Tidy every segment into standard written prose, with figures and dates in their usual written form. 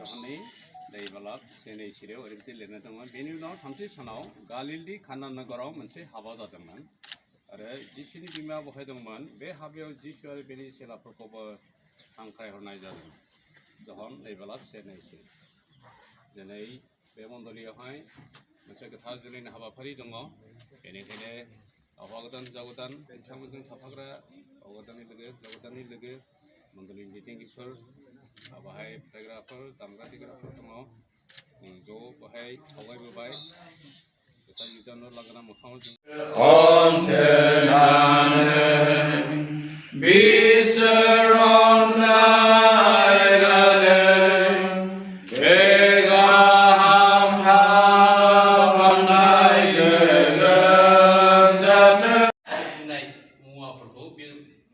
जहानि दैबालाब सेनै सिरियाव ओरैबायदि लिरनाय दंमोन बेनि उनाव थामथि सानाव गालिलनि खाना नगराव मोनसे हाबा जादोंमोन आरो जिसुनि बिमाया बहाय दंमोन बे हाबायाव जिसु आरो बेनि चेलाफोरखौबो हांख्रायहरनाय जादों जहन दैबालाब सेनै सिरि दिनै बे मन्दलियावहाय मोनसे गोथार जुलिनि हाबाफारि दङ बेनिखायनो हौवा गोदान हिनजाव गोदान बिथांमोनजों थाफाग्रा हौवा गोदाननि लोगो हिनजाव गोदाननि लोगो मन्दलिनि दैदेनगिरिफोर बाहाय फोथायग्राफोर दामग्रा देग्राफोर दङ ज' बाहाय सावरायबोबाय गोथार गिर्जानो लांगोना मोखाङाव जों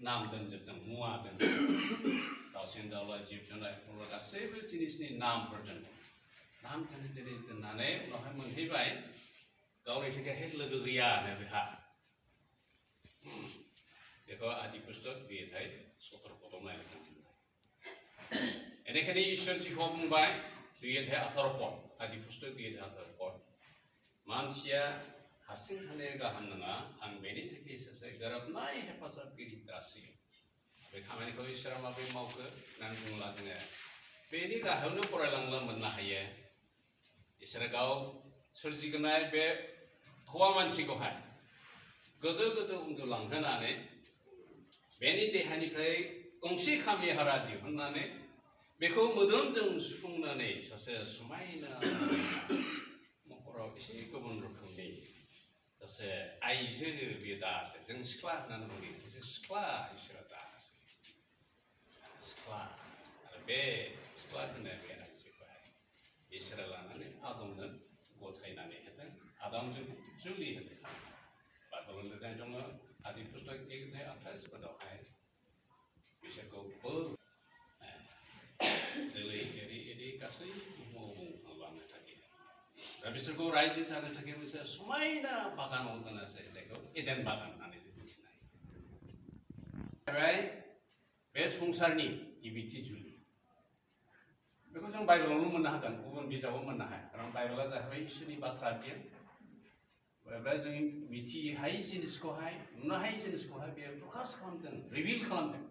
नाम दोनजोबदों मुवा दोनजोबदों दाउसिन दाउला जिब जुनार गासैबो जिनिसनि नामफोर दोनदों नाम दोननानै उनावहाय मोनहैबाय गावनि थाखाय लोगो गैयानो बेहा बेखौ आदि पुस्तक बेथाय 17 पदआव नायनो जों बेनिखायनो इसोर जिखौ बुंबाय बेथाय 18 पद आदि पुस्तक बेथाय 18 पद मानसिया हारसिं थानाया गाहाम नङा आं बेनि थाखाय सासे गोरोबनाय हेफाजाबगिरि दासियो बे खामानिखौ इसोरा माबोरै मावखो होननानै बुङोब्ला जोङो बेनि गाहायावनो फरायलांनो मोननो हायो इसोरा गाव सोरजिगोनाय बे हौवा मानसिखौहाय गोदो गोदो उन्दुलांहोनानै बेनि देहानिफ्राय गंसे खामि हारा दिहुननानै बेखौ मोदोमजों सुफुंनानै सासे समायना महराव एसे गुबुन रोखोमनि सासे आइजो बे दासो जों सिख्ला होननानै बुङो सासे सिख्ला इसोरा दासो सिख्ला आरो बे सिख्ला होननाय बे आइजोखौहाय इसोरा लानानै आदमनो गथायनानै होदों आदमजों जुलि होदों बाइबेलाव लिरनाय दङ आदि पुस्तक 1:28 पदआवहाय बिसोरखौ जोलै एरि एरि गासै बुहुमाव बुंलांनो थाखाय दा बिसोरखौ रायजो जानो थाखाय मोनसे समायना बागानाव दोनासै जायखौ एडेन बागान होननानै जों मिथिनाय बे संसारनि गिबिथि जुलि बेखौ जों बाइबेलावनो मोननो हागोन गुबुन बिजाबाव मोननो हाया खारन बाइबेला जाहैबाय इसोरनि बाथ्रा बियो बा जों मिथिहायै जिनिसखौहाय नुनो हायै जिनिसखौहाय बेयो प्रकाश खालामदों रिभिल खालामदों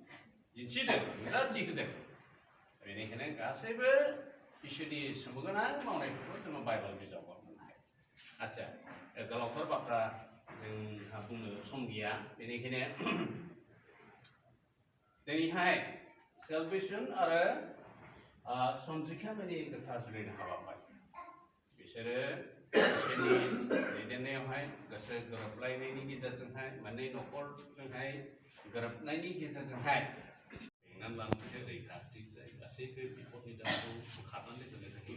दिन्थिदों नुजाथि होदों बेनिखायनो गासैबो इसोरनि सोमोगोनां मावनायफोरखौ जोङो बाइबेल बिजाबाव मोननो हायो आच्छा गोलावथार बाथ्रा जोंहा बुंनो सम गैया बेनिखायनो दिनैहाय सेलभेसन आरो सन्जिखामनि गोथार जुलिनि हाबाफारि बिसोरो इसोरनि दैदेननायावहाय गोसो गोरोबलायनायनि गेजेरजोंहाय मोननै न'खरजोंहाय गोरोबनायनि गेजेरजोंहाय बेंनानै लानो थाखाय रैखाथि गासैबो बिपदनि दामखौ बोखारनानै होनो थाखाय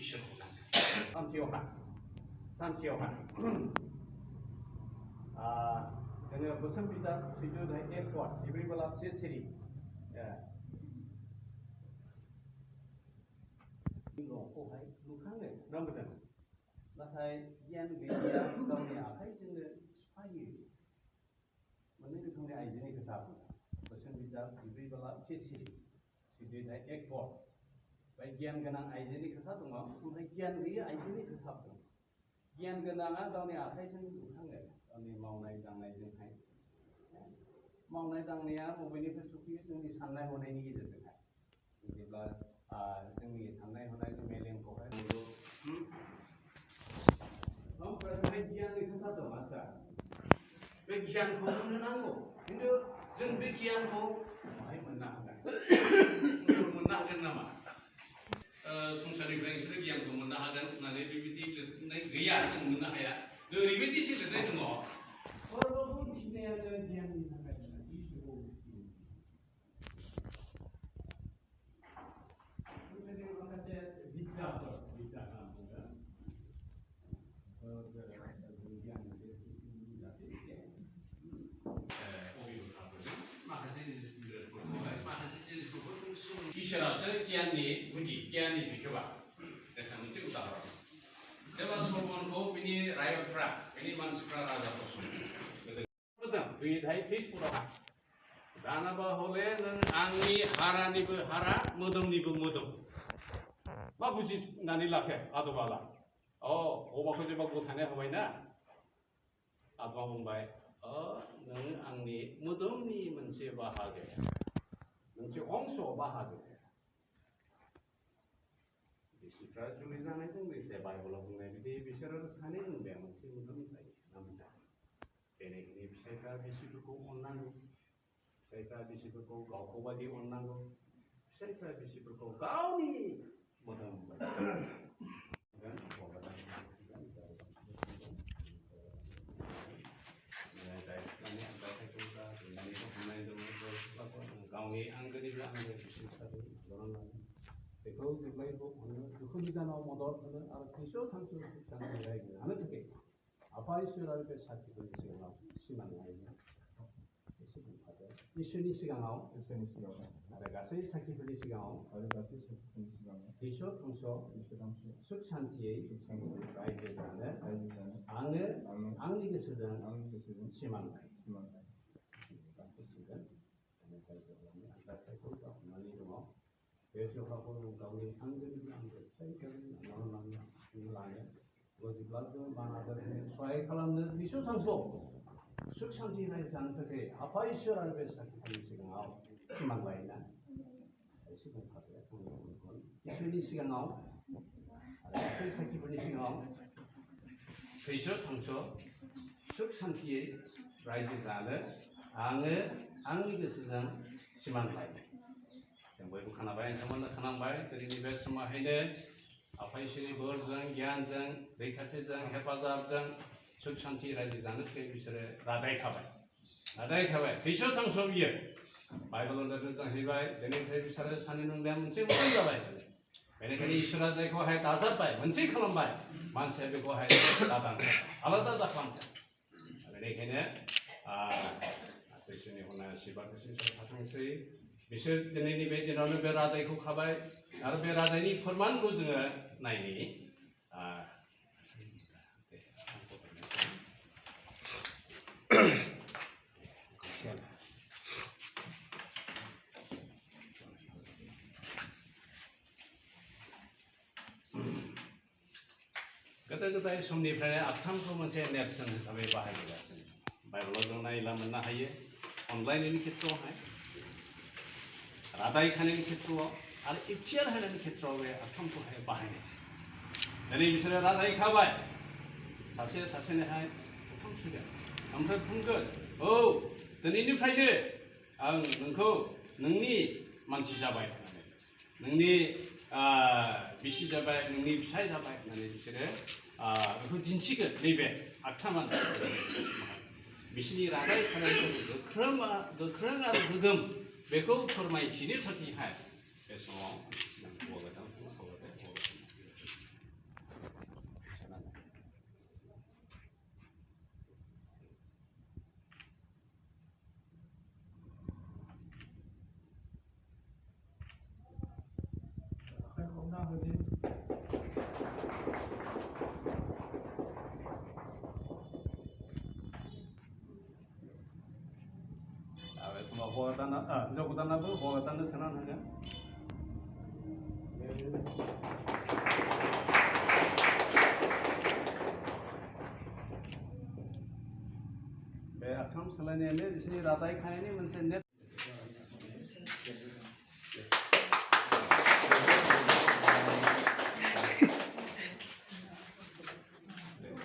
इसोरखौ नांगौ सानसेयावहा जोङो बोसोन बिजाब 1 पद जाबाइब्ला सिरि न'खौहाय लुखांनो रोंबोदों नाथाय गियान गैयैया गावनि आखाइजोंनो सिफायो मोननै रोखोमनि आइजोनि खोथा बोसोन बिजाब जाबाइब्ला सिरि 1 पद बाय गियान गोनां आइजोनि खोथा दङ ओमफ्राय गियान गैयै आइजोनि खोथा दं गियान गोनाङा गावनि आखाइजों लुखाङो गावनि मावनाय दांनायजोंहाय मावनाय दांनाया बबेनिफ्राय सफैयो जोंनि साननाय हनायनि गेजेरजोंहाय जेब्ला जोंनि साननाय हनाय मेलेमखौहाय ओमफ्राय गियाननि खोथा दं आच्छा बे गियानखौ जोंनो नांगौ खिन्थु जों बे गियानखौ बहाय मोननो हागोन मोननो हागोन नामा संसारनिफ्राय नोंसोरो गियानखौ मोननो हागोन होननानै बेबायदि लिरनाय गैया जों मोननो हाया ओरैबायदिसो लिरनाय दङ सर्वबो मिथिनायानो गियाननि थाखाय माखासे बिद्याफोर बिद्या होनना बुङो इसोरासो गियाननि गुदि गियाननि बिखोबा देसा मोनसे उदाहरन जेब्ला सलमनखौ बिनि रायतफ्रा बिनि मानसिफ्रा राजाखौ सोंदों 2:23 पदआवहाय दानाबा हले नों आंनि हारानिबो हारा मोदोमनिबो मोदोम मा बुजिनानै लाखो आदबाला अबाखौ जेबा गथायनो होबायना आदबा बुंबाय नों आंनि मोदोमनि मोनसे बाहागो मोनसे अंश बाहागो बिसिफ्रा जुलि जानायजों लोगोसे बाइबलाव बुंनाय बिदि बिसोरो सानै मोनबाया मोनसे मोदोम जायो नामदा बेनिखायनो फिसाइफ्रा बिसिफोरखौ अननांगौ फिसाइफ्रा बिसिफोरखौ गावखौ बायदि अननांगौ फिसाइफ्रा बिसिफोरखौ गावनि मोदोम गावनि आंगोनिबो आंगो बिसिफोरखौ बेखौ जेब्लायबो अनो दुखु निदानाव मदद होनो आरो थैस' थांस' जानानै रायजो जानो थाखाय आफा इसोर आरो बे साखिफोरनि सिगाङाव सिमान लायो एसे बुंफादो इसोरनि सिगाङाव आरो गासै साखिफोरनि सिगाङाव थैस' थांस' सुख सान्तियै रायजो जानो आङो आंनि गोसोजों सिमान लायो हमनानै दङ बे जखाखौ गावनि आंगोनिबो आंगो लानो जेब्लाबो मान आदर सहाय खालामनो थैस' थांस' सुख सान्ति रायजो जानो थाखाय आफा इसोर आरो बे साखिफोरनि सिगाङाव सिमान लायोना एसे बुंफादो इसोरनि सिगाङाव आरो गासै साखिफोरनि सिगाङाव थैस' थांस' सुख सान्तियै रायजो जानो आङो आंनि गोसोजों सिमान लायो जों बयबो खोनाबाय नोंथांमोननो खोनाबाय दिनैनि बे समावहायनो आफा इसोरनि बोरजों गियानजों रैखाथिजों हेफाजाबजों सुख सान्ति रायजो जानो थाखाय बिसोरो रादायखाबाय थैस' थांस' बियो बाइबेलाव लिरनाय जाहैबाय दिनैनिफ्राय बिसोरो सानै नंलिया मोनसे मोजां जाबाय बेनिखायनो इसोरा जायखौहाय दाजाबबाय मोनसे खालामबाय मानसिया बेखौहाय आलादा जाखालामदों बेनिखायनो इसोरनि हनाय आशीर्बादखौ थाथोंसै बिसोर दिनैनि बे दिनावनो बे रादायखौ खाबाय आरो बे रादायनि फोरमानखौ जोङो नायनि गोदो गोदाय समनिफ्रायनो आथामखौ मोनसे नेरसोन हिसाबै बाहायबोगासिनो बाइबेलाव जों नायला मोननो हायो अनलायनायनि खेत्रआवहाय रादाय खानायनि खेत्रआव आरो इखतियार होनायनि खेत्रआव बे आथामखौहाय बाहायनाय दिनै बिसोरो रादाय खाबाय सासे सासेनोहाय ओंखाम सोगोन ओमफ्राय बुंगोन दिनैनिफ्रायनो आं नोंखौ नोंनि मानसि जाबाय होननानै नोंनि बिसि जाबाय नोंनि फिसाय जाबाय होननानै बिसोरो बेखौ दिन्थिगोन नैबे आथामानो बिसोरनि रादाय खानायखौ गोख्रों आरो गोगोम बेखौ फोरमायथिनो थाखायहाय बे समाव हिन्जाव गोदानाबो हौवा गोदाननो सोना होगोन बे आथाम सोलायनायानो बिसोरनि रादाय खानायनि मोनसे नेट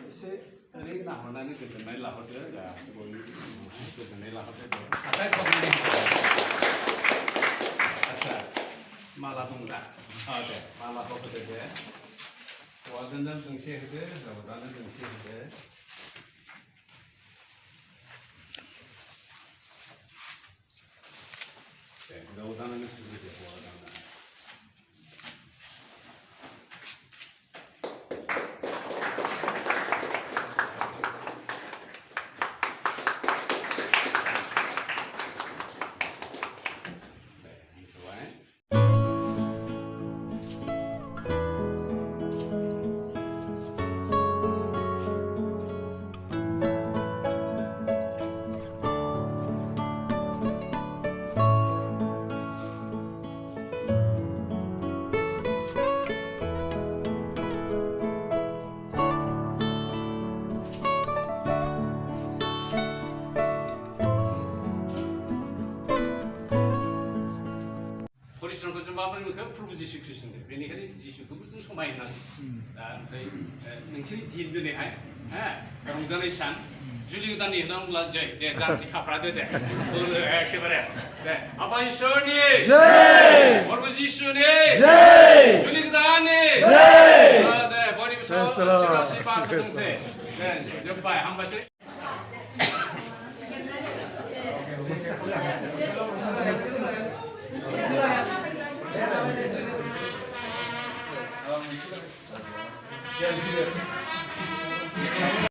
एसे ओरैनो नाहरनानै गोजोननाय लाहरदो गोजोननाय लाहरदो आखाइ खबनानै आच्छा माला दं दा दे मालाखौ होदो दे हौवाजोंनो दोंसे होदो हिन्जाव गोदाननो दोंसे होदो दे हिन्जाव गोदाननो होदो हौवा गोदाननो 그 프로브 지수 크리스인데 베니카리 지수 그 무슨 소마이 난 오मफ्राय नोंसोरनि दिन दिनैहाय रंजानाय सान जुलि गोदाननि होनना जय दे जानसि खाफ्रादो दे एखेबारे दे आफा इसोरनि जय प्रभु जिसुनि जय जुलि गोदाननि जय दे बयनिबो सिगां सिगां खाथोंसै दे जोब्बाय हामबायसै Yeah,